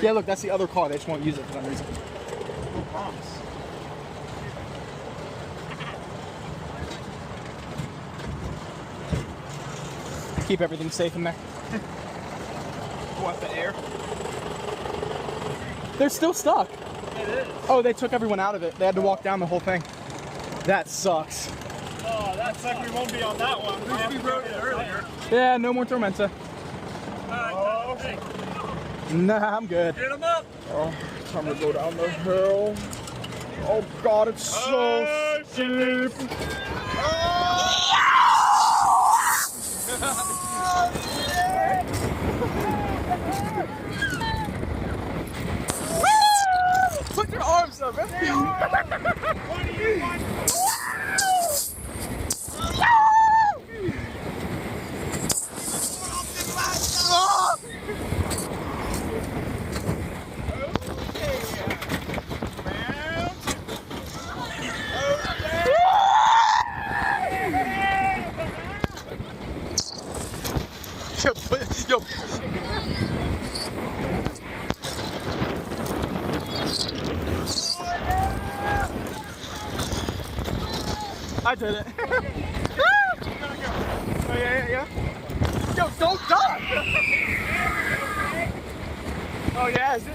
Yeah, look, that's the other car. They just won't use it for some reason. No promise. Keep everything safe in there. What, the air? They're still stuck. It is. Oh, they took everyone out of it. They had to walk down the whole thing. That sucks. Oh, that's like we won't be on that one. We rode it earlier. Yeah, no more Tormenta. Oh, okay. Nah, I'm good. Get him up. Oh, time to go down the hill. Oh God, it's so steep. Put your arms up, man. What do you want? Yo. I did it. Oh, yeah. Yo, don't die. Oh, yeah, is it?